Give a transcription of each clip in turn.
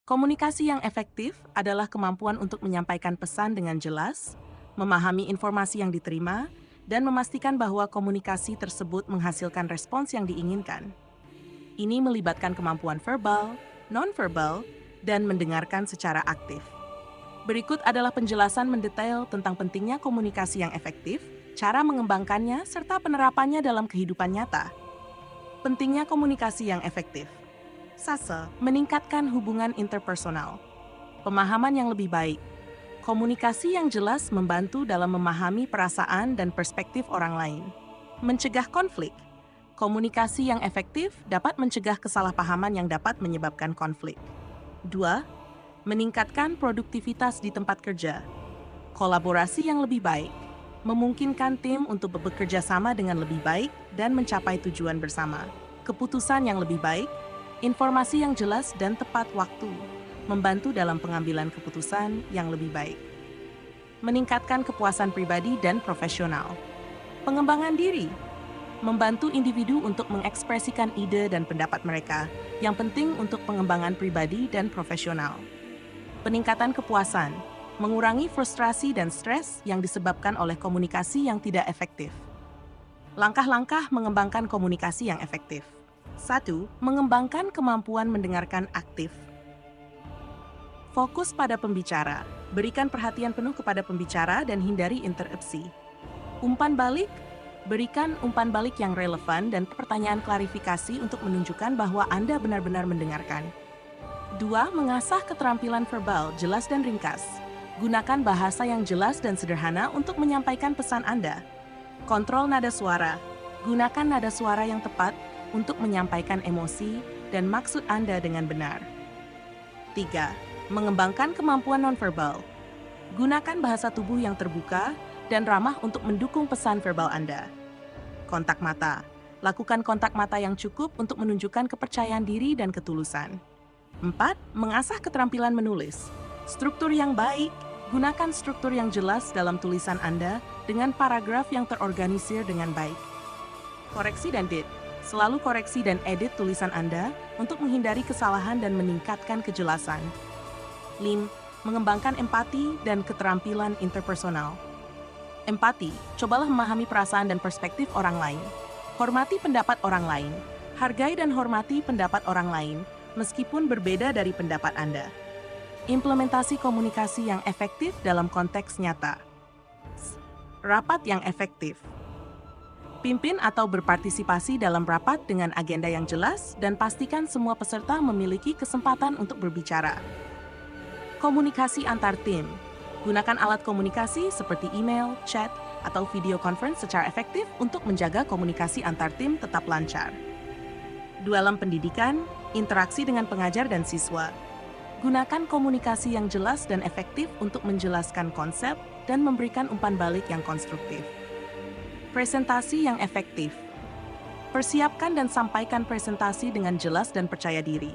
Komunikasi yang efektif adalah kemampuan untuk menyampaikan pesan dengan jelas, memahami informasi yang diterima, dan memastikan bahwa komunikasi tersebut menghasilkan respons yang diinginkan. Ini melibatkan kemampuan verbal, nonverbal, dan mendengarkan secara aktif. Berikut adalah penjelasan mendetail tentang pentingnya komunikasi yang efektif, cara mengembangkannya, serta penerapannya dalam kehidupan nyata. Pentingnya komunikasi yang efektif. SASE, meningkatkan hubungan interpersonal. Pemahaman yang lebih baik. Komunikasi yang jelas membantu dalam memahami perasaan dan perspektif orang lain. Mencegah konflik. Komunikasi yang efektif dapat mencegah kesalahpahaman yang dapat menyebabkan konflik. 2. Meningkatkan produktivitas di tempat kerja. Kolaborasi yang lebih baik memungkinkan tim untuk bekerja sama dengan lebih baik dan mencapai tujuan bersama. Keputusan yang lebih baik, informasi yang jelas dan tepat waktu, membantu dalam pengambilan keputusan yang lebih baik. Meningkatkan kepuasan pribadi dan profesional. Pengembangan diri, membantu individu untuk mengekspresikan ide dan pendapat mereka, yang penting untuk pengembangan pribadi dan profesional. Peningkatan kepuasan, mengurangi frustrasi dan stres yang disebabkan oleh komunikasi yang tidak efektif. Langkah-langkah mengembangkan komunikasi yang efektif. 1. Mengembangkan kemampuan mendengarkan aktif. Fokus pada pembicara. Berikan perhatian penuh kepada pembicara dan hindari interupsi. Umpan balik. Berikan umpan balik yang relevan dan pertanyaan klarifikasi untuk menunjukkan bahwa Anda benar-benar mendengarkan. 2. Mengasah keterampilan verbal jelas dan ringkas. Gunakan bahasa yang jelas dan sederhana untuk menyampaikan pesan Anda. Kontrol nada suara. Gunakan nada suara yang tepat untuk menyampaikan emosi dan maksud Anda dengan benar. 3. Mengembangkan kemampuan nonverbal. Gunakan bahasa tubuh yang terbuka dan ramah untuk mendukung pesan verbal Anda. Kontak mata. Lakukan kontak mata yang cukup untuk menunjukkan kepercayaan diri dan ketulusan. 4. Mengasah keterampilan menulis. Struktur yang baik. Gunakan struktur yang jelas dalam tulisan Anda dengan paragraf yang terorganisir dengan baik. Koreksi dan edit. Selalu koreksi dan edit tulisan Anda untuk menghindari kesalahan dan meningkatkan kejelasan. 5. Mengembangkan empati dan keterampilan interpersonal. Empati, cobalah memahami perasaan dan perspektif orang lain. Hormati pendapat orang lain. Hargai dan hormati pendapat orang lain, meskipun berbeda dari pendapat Anda. Implementasi komunikasi yang efektif dalam konteks nyata. Rapat yang efektif. Pimpin atau berpartisipasi dalam rapat dengan agenda yang jelas dan pastikan semua peserta memiliki kesempatan untuk berbicara. Komunikasi antar tim. Gunakan alat komunikasi seperti email, chat, atau video conference secara efektif untuk menjaga komunikasi antar tim tetap lancar. Dalam pendidikan, interaksi dengan pengajar dan siswa. Gunakan komunikasi yang jelas dan efektif untuk menjelaskan konsep dan memberikan umpan balik yang konstruktif. Presentasi yang efektif. Persiapkan dan sampaikan presentasi dengan jelas dan percaya diri.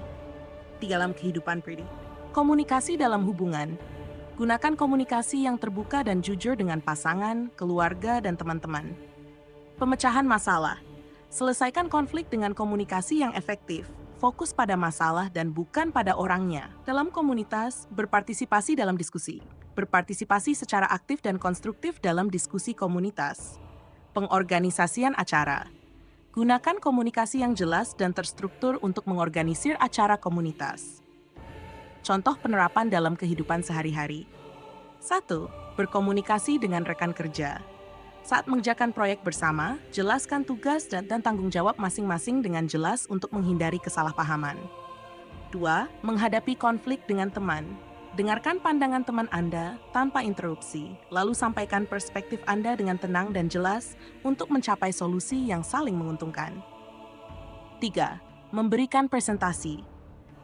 Di dalam kehidupan pribadi. Komunikasi dalam hubungan. Gunakan komunikasi yang terbuka dan jujur dengan pasangan, keluarga, dan teman-teman. Pemecahan masalah. Selesaikan konflik dengan komunikasi yang efektif. Fokus pada masalah dan bukan pada orangnya. Dalam komunitas, berpartisipasi dalam diskusi. Berpartisipasi secara aktif dan konstruktif dalam diskusi komunitas. Pengorganisasian acara. Gunakan komunikasi yang jelas dan terstruktur untuk mengorganisir acara komunitas. Contoh penerapan dalam kehidupan sehari-hari. 1. Berkomunikasi dengan rekan kerja. Saat mengerjakan proyek bersama, jelaskan tugas dan tanggung jawab masing-masing dengan jelas untuk menghindari kesalahpahaman. 2. Menghadapi konflik dengan teman. Dengarkan pandangan teman Anda tanpa interupsi, lalu sampaikan perspektif Anda dengan tenang dan jelas untuk mencapai solusi yang saling menguntungkan. 3. Memberikan presentasi.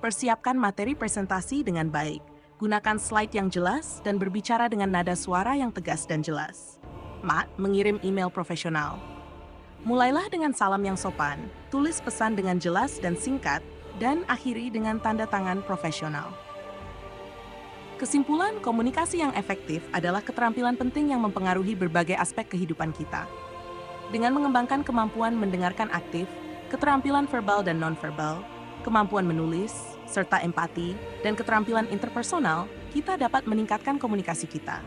Persiapkan materi presentasi dengan baik. Gunakan slide yang jelas dan berbicara dengan nada suara yang tegas dan jelas. 4. Mengirim email profesional. Mulailah dengan salam yang sopan, tulis pesan dengan jelas dan singkat, dan akhiri dengan tanda tangan profesional. Kesimpulan, komunikasi yang efektif adalah keterampilan penting yang mempengaruhi berbagai aspek kehidupan kita. Dengan mengembangkan kemampuan mendengarkan aktif, keterampilan verbal dan nonverbal, kemampuan menulis, serta empati dan keterampilan interpersonal, kita dapat meningkatkan komunikasi kita.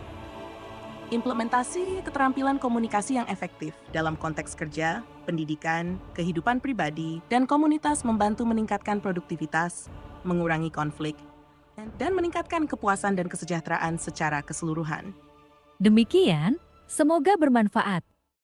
Implementasi keterampilan komunikasi yang efektif dalam konteks kerja, pendidikan, kehidupan pribadi, dan komunitas membantu meningkatkan produktivitas, mengurangi konflik, dan meningkatkan kepuasan dan kesejahteraan secara keseluruhan. Demikian, semoga bermanfaat.